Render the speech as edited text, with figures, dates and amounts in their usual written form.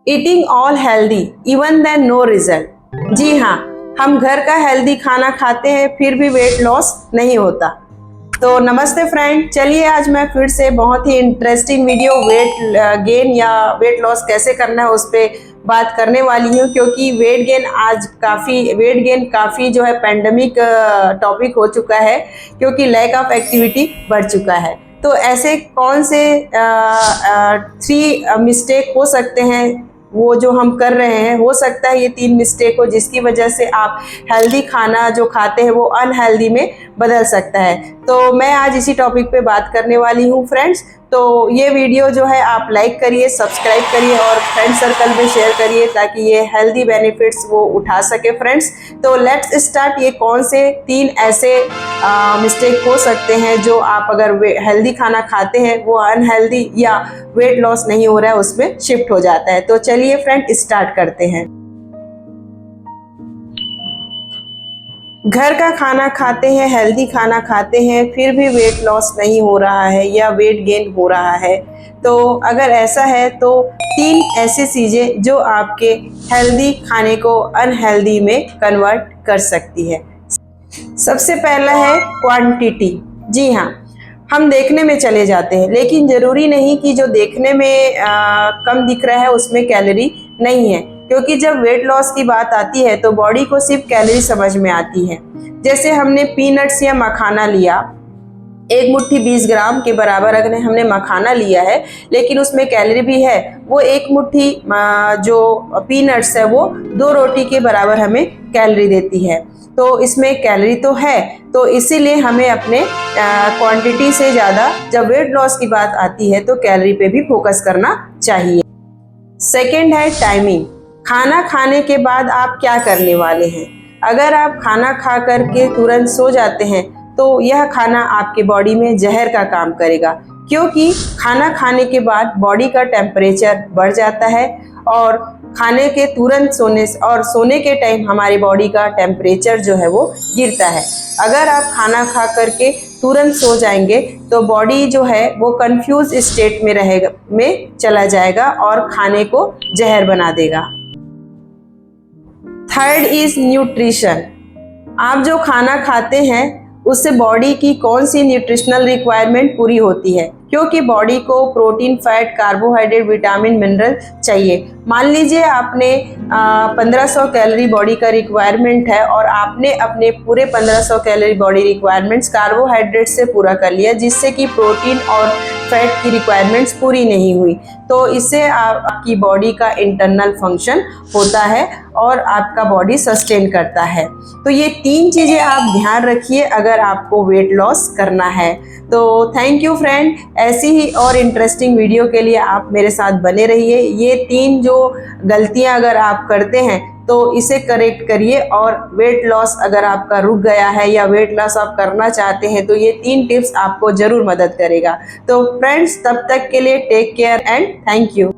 Eating all healthy even then no result. जी हाँ, हम घर का हेल्दी खाना खाते हैं फिर भी वेट लॉस नहीं होता। तो नमस्ते फ्रेंड, चलिए आज मैं फिर से बहुत ही इंटरेस्टिंग वीडियो वेट गेन या वेट लॉस कैसे करना है उस पर बात करने वाली हूँ, क्योंकि वेट गेन काफ़ी जो है पैंडेमिक टॉपिक हो चुका है, क्योंकि लैक ऑफ एक्टिविटी बढ़ चुका है। तो ऐसे कौन से 3 मिस्टेक हो सकते हैं वो जो हम कर रहे हैं, हो सकता है ये 3 मिस्टेक हो जिसकी वजह से आप हेल्दी खाना जो खाते हैं वो अनहेल्दी में बदल सकता है। तो मैं आज इसी टॉपिक पे बात करने वाली हूँ फ्रेंड्स। तो ये वीडियो जो है आप लाइक करिए, सब्सक्राइब करिए और फ्रेंड सर्कल में शेयर करिए ताकि ये हेल्दी बेनिफिट्स वो उठा सके फ्रेंड्स। तो लेट्स स्टार्ट। ये कौन से 3 ऐसे मिस्टेक हो सकते हैं जो आप अगर हेल्दी खाना खाते हैं वो अनहेल्दी या वेट लॉस नहीं हो रहा है उसमें शिफ्ट हो जाता है। तो चलिए फ्रेंड स्टार्ट करते हैं। घर का खाना खाते हैं, हेल्दी खाना खाते हैं, फिर भी वेट लॉस नहीं हो रहा है या वेट गेन हो रहा है। तो अगर ऐसा है तो 3 ऐसी चीज़ें जो आपके हेल्दी खाने को अनहेल्दी में कन्वर्ट कर सकती है। सबसे पहला है क्वांटिटी। जी हाँ, हम देखने में चले जाते हैं, लेकिन ज़रूरी नहीं कि जो देखने में कम दिख रहा है उसमें कैलोरी नहीं है, क्योंकि जब वेट लॉस की बात आती है तो बॉडी को सिर्फ कैलोरी समझ में आती है। जैसे हमने पीनट्स या मखाना लिया, 1 मुट्ठी 20 ग्राम के बराबर अगर हमने मखाना लिया है, लेकिन उसमें कैलोरी भी है, वो 1 मुट्ठी जो पीनट्स है वो 2 रोटी के बराबर हमें कैलोरी देती है। तो इसमें कैलोरी तो है, तो इसीलिए हमें अपने क्वांटिटी से ज़्यादा जब वेट लॉस की बात आती है तो कैलोरी पे भी फोकस करना चाहिए। सेकंड है टाइमिंग। खाना खाने के बाद आप क्या करने वाले हैं? अगर आप खाना खा करके तुरंत सो जाते हैं तो यह खाना आपके बॉडी में जहर का काम करेगा, क्योंकि खाना खाने के बाद बॉडी का टेम्परेचर बढ़ जाता है और खाने के तुरंत सोने के टाइम हमारी बॉडी का टेम्परेचर जो है वो गिरता है। अगर आप खाना खा करके तुरंत सो जाएंगे तो बॉडी जो है वो कंफ्यूज स्टेट में चला जाएगा और खाने को जहर बना देगा। Third is nutrition. आप जो खाना खाते हैं उससे बॉडी की कौन सी न्यूट्रिशनल रिक्वायरमेंट पूरी होती है, क्योंकि बॉडी को protein, fat, carbohydrate, vitamin, mineral चाहिए। मान लीजिए आपने 1500 कैलोरी बॉडी का रिक्वायरमेंट है और आपने अपने पूरे 1500 कैलोरी बॉडी रिक्वायरमेंट्स कार्बोहाइड्रेट से पूरा कर लिया, जिससे कि प्रोटीन और फैट की रिक्वायरमेंट्स पूरी नहीं हुई। तो इससे आपकी बॉडी का इंटरनल फंक्शन होता है और आपका बॉडी सस्टेन करता है। तो ये 3 चीज़ें आप ध्यान रखिए अगर आपको वेट लॉस करना है। तो थैंक यू फ्रेंड, ऐसी ही और इंटरेस्टिंग वीडियो के लिए आप मेरे साथ बने रहिए। ये 3 जो गलतियां अगर आप करते हैं तो इसे करेक्ट करिए, और वेट लॉस अगर आपका रुक गया है या वेट लॉस आप करना चाहते हैं तो ये 3 टिप्स आपको ज़रूर मदद करेगा। तो फ्रेंड्स, तब तक के लिए take care and thank you.